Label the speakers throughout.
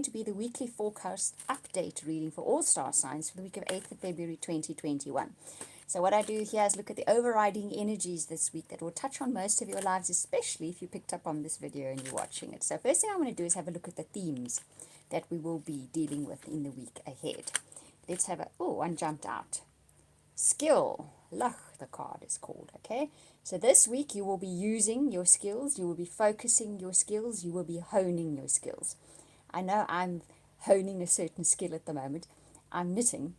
Speaker 1: to be the weekly forecast update reading for all star signs for the week of 8th of February 2021. So what I do here is look at the overriding energies this week that will touch on most of your lives, especially if you picked up on this video and you're watching it. So first thing I want to do is have a look at the themes that we will be dealing with in the week ahead. Let's have a, oh, one jumped out. Skill. Lach, the card is called, okay? So this week you will be using your skills, you will be focusing your skills, you will be honing your skills. I know I'm honing a certain skill at the moment. I'm knitting.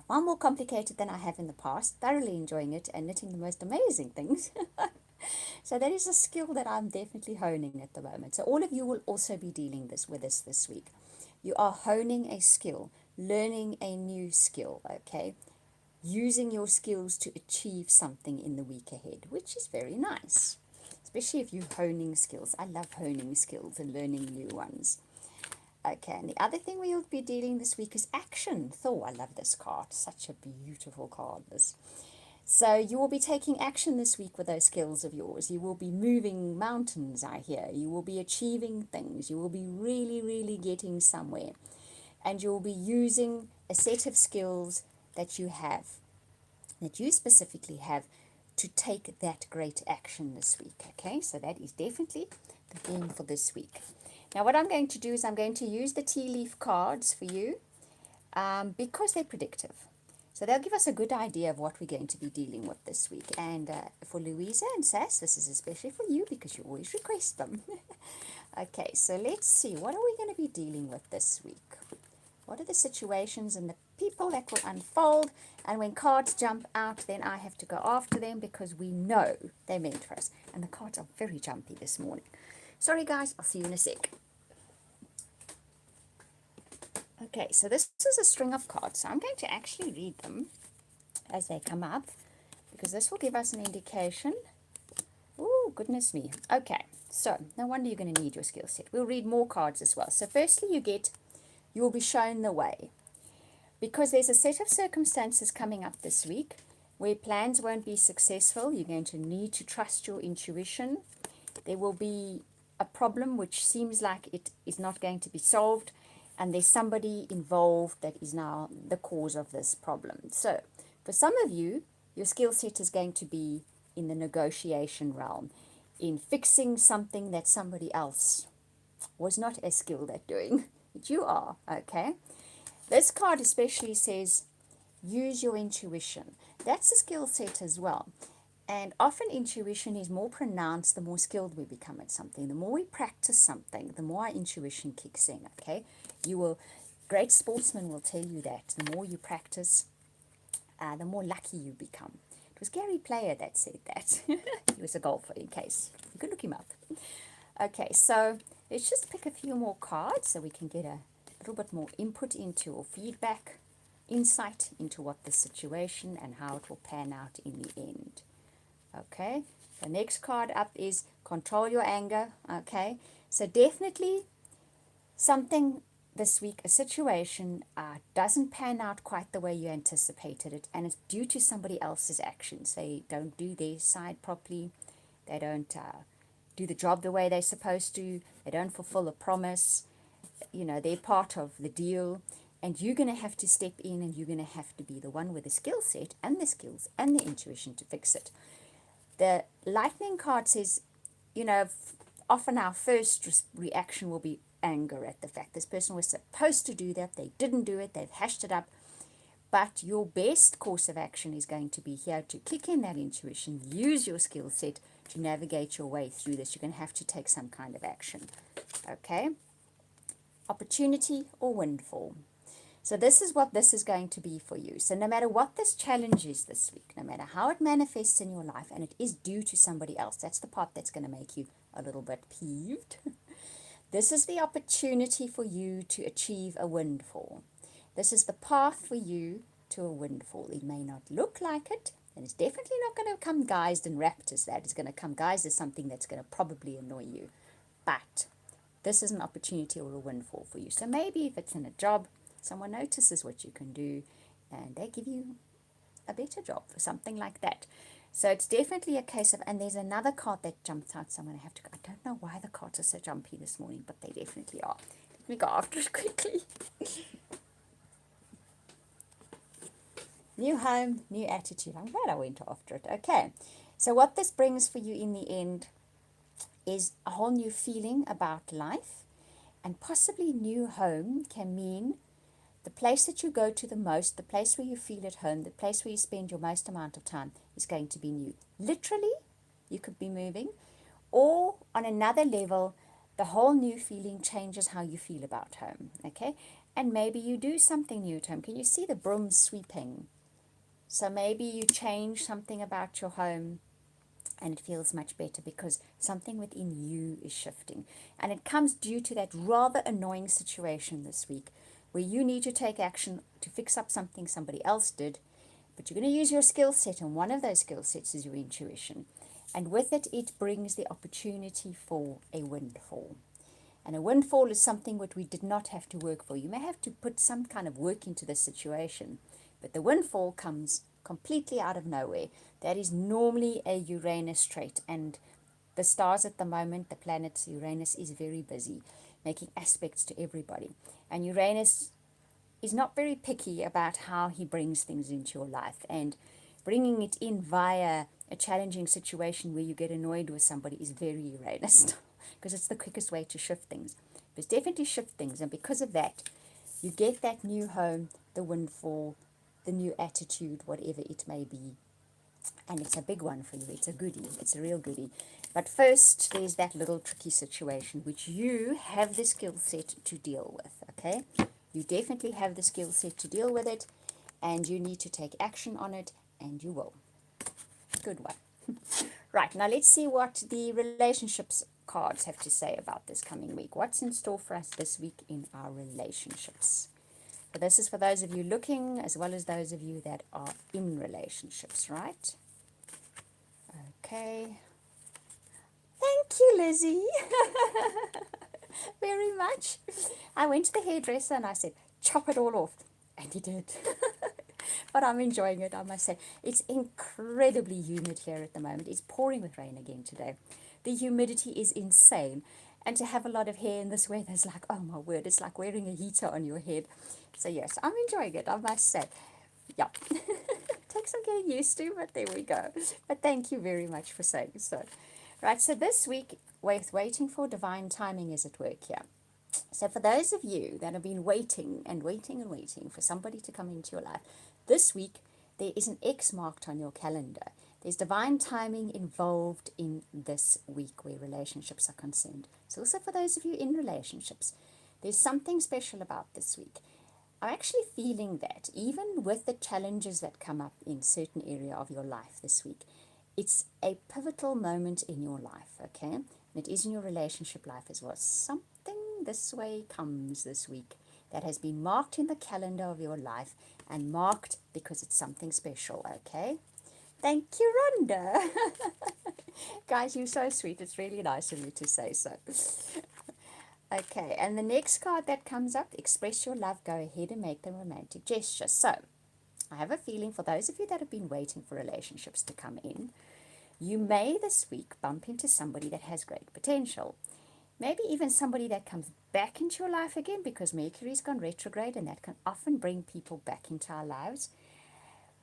Speaker 1: Far more complicated than I have in the past, thoroughly enjoying it and knitting the most amazing things. So that is a skill that I'm definitely honing at the moment. So all of you will also be dealing with this week. You are honing a skill, learning a new skill, okay? Using your skills to achieve something in the week ahead, which is very nice, especially if you're honing skills. I love honing skills and learning new ones. Okay, and the other thing we'll be dealing this week is action. Oh, I love this card. Such a beautiful card, this. So you will be taking action this week with those skills of yours. You will be moving mountains, I hear. You will be achieving things. You will be really, really getting somewhere. And you will be using a set of skills that you have, that you specifically have, to take that great action this week. Okay, so that is definitely the theme for this week. Now what I'm going to do is I'm going to use the tea leaf cards for you because they're predictive. So they'll give us a good idea of what we're going to be dealing with this week. And for Louisa and Sass, this is especially for you because you always request them. Okay, so let's see. What are we going to be dealing with this week? What are the situations and the people that will unfold? And when cards jump out, then I have to go after them because we know they're meant for us. And the cards are very jumpy this morning. Sorry guys, I'll see you in a sec. Okay, so this is a string of cards. So I'm going to actually read them as they come up because this will give us an indication. Oh, goodness me. Okay, so no wonder you're going to need your skill set. We'll read more cards as well. So firstly, you will be shown the way because there's a set of circumstances coming up this week where plans won't be successful. You're going to need to trust your intuition. There will be a problem which seems like it is not going to be solved, and there's somebody involved that is now the cause of this problem. So for some of you, your skill set is going to be in the negotiation realm, in fixing something that somebody else was not as skilled at doing, but you are, okay? This card especially says, use your intuition. That's a skill set as well. And often intuition is more pronounced the more skilled we become at something. The more we practice something, the more our intuition kicks in, okay? Great sportsmen will tell you that. The more you practice, the more lucky you become. It was Gary Player that said that. He was a golfer, in case. You could look him up. Okay, so let's just pick a few more cards so we can get a little bit more input into, or feedback, insight into what the situation and how it will pan out in the end. Okay, the next card up is control your anger. Okay, so definitely something this week, a situation doesn't pan out quite the way you anticipated it, and it's due to somebody else's actions. They don't do their side properly. They don't do the job the way they're supposed to. They don't fulfill a promise. You know, they're part of the deal, and you're going to have to step in, and you're going to have to be the one with the skill set and the skills and the intuition to fix it. The lightning card says, you know, often our first reaction will be anger at the fact this person was supposed to do that, they didn't do it, they've hashed it up. But your best course of action is going to be here to kick in that intuition, use your skill set to navigate your way through this. You're going to have to take some kind of action. Okay? Opportunity or windfall. So this is what this is going to be for you. So no matter what this challenge is this week, no matter how it manifests in your life, and it is due to somebody else, that's the part that's going to make you a little bit peeved. This is the opportunity for you to achieve a windfall. This is the path for you to a windfall. It may not look like it, and it's definitely not going to come guised and wrapped as that. It's going to come guised as something that's going to probably annoy you. But this is an opportunity or a windfall for you. So maybe if it's in a job, someone notices what you can do and they give you a better job for something like that. So it's definitely a case of, and there's another card that jumps out, so I'm going to have to go. I don't know why the cards are so jumpy this morning, but they definitely are. Let me go after it quickly. New home, new attitude. I'm glad I went after it. Okay. So what this brings for you in the end is a whole new feeling about life, and possibly new home can mean the place that you go to the most, the place where you feel at home, the place where you spend your most amount of time is going to be new. Literally, you could be moving, or on another level, the whole new feeling changes how you feel about home, okay? And maybe you do something new at home. Can you see the broom sweeping? So maybe you change something about your home and it feels much better because something within you is shifting. And it comes due to that rather annoying situation this week where you need to take action to fix up something somebody else did, but you're going to use your skill set, and one of those skill sets is your intuition. And with it, it brings the opportunity for a windfall. And a windfall is something that we did not have to work for. You may have to put some kind of work into this situation, but the windfall comes completely out of nowhere. That is normally a Uranus trait, and the stars at the moment, the planet Uranus is very busy, making aspects to everybody. And Uranus is not very picky about how he brings things into your life, and bringing it in via a challenging situation where you get annoyed with somebody is very Uranus because it's the quickest way to shift things. But definitely shift things, and because of that, you get that new home, the windfall, the new attitude, whatever it may be. And it's a big one for you. It's a goodie. It's a real goodie. But first, there's that little tricky situation which you have the skill set to deal with, okay? You definitely have the skill set to deal with it, and you need to take action on it, and you will. Good one. Right, now let's see what the relationships cards have to say about this coming week. What's in store for us this week in our relationships? But this is for those of you looking as well as those of you that are in relationships, right? Okay. Thank you, Lizzie. Very much. I went to the hairdresser and I said, chop it all off. And he did. But I'm enjoying it, I must say. It's incredibly humid here at the moment. It's pouring with rain again today. The humidity is insane. And to have a lot of hair in this weather is like, oh my word, it's like wearing a heater on your head. So yes, I'm enjoying it, I must say. Yeah. Takes some getting used to, but there we go. But thank you very much for saying so. Right, so this week, waiting for divine timing is at work here. So for those of you that have been waiting and waiting and waiting for somebody to come into your life, this week there is an X marked on your calendar. There's divine timing involved in this week where relationships are concerned. So also for those of you in relationships, there's something special about this week. I'm actually feeling that even with the challenges that come up in certain area of your life this week, it's a pivotal moment in your life, okay? And it is in your relationship life as well. Something this way comes this week that has been marked in the calendar of your life, and marked because it's something special, okay? Thank you, Rhonda. Guys, you're so sweet. It's really nice of you to say so. Okay, and the next card that comes up, express your love, go ahead and make the romantic gesture. So, I have a feeling for those of you that have been waiting for relationships to come in, you may this week bump into somebody that has great potential. Maybe even somebody that comes back into your life again, because Mercury's gone retrograde and that can often bring people back into our lives.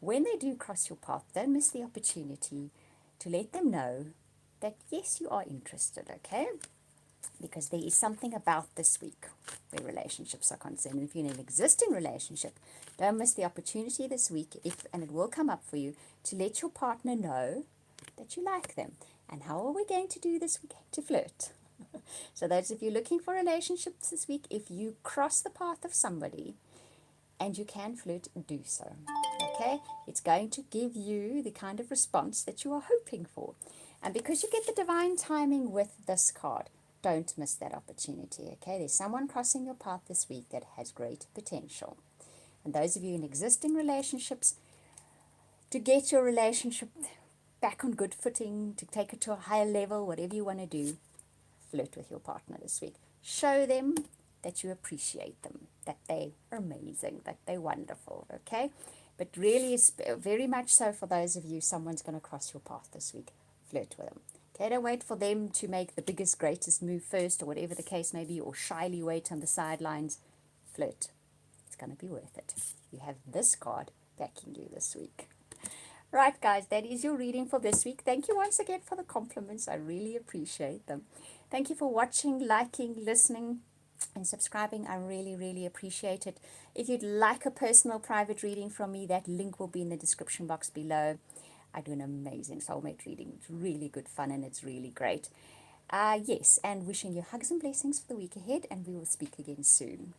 Speaker 1: When they do cross your path, don't miss the opportunity to let them know that yes, you are interested, okay? Because there is something about this week where relationships are concerned. And if you're in an existing relationship, don't miss the opportunity this week, and it will come up for you, to let your partner know that you like them. And how are we going to do this? We're going to flirt. So those of you looking for relationships this week, if you cross the path of somebody and you can flirt, do so. Okay? It's going to give you the kind of response that you are hoping for. And because you get the divine timing with this card, don't miss that opportunity. Okay? There's someone crossing your path this week that has great potential. And those of you in existing relationships, to get your relationship back on good footing, to take it to a higher level, whatever you want to do, flirt with your partner this week. Show them that you appreciate them, that they're amazing, that they're wonderful, okay? But really, very much so for those of you, someone's going to cross your path this week. Flirt with them. Okay, don't wait for them to make the biggest, greatest move first, or whatever the case may be, or shyly wait on the sidelines. Flirt. It's going to be worth it. You have this card backing you this week. Right, guys, that is your reading for this week. Thank you once again for the compliments. I really appreciate them. Thank you for watching, liking, listening, and subscribing. I really, really appreciate it. If you'd like a personal private reading from me, that link will be in the description box below. I do an amazing soulmate reading. It's really good fun and it's really great. Yes, and wishing you hugs and blessings for the week ahead, and we will speak again soon.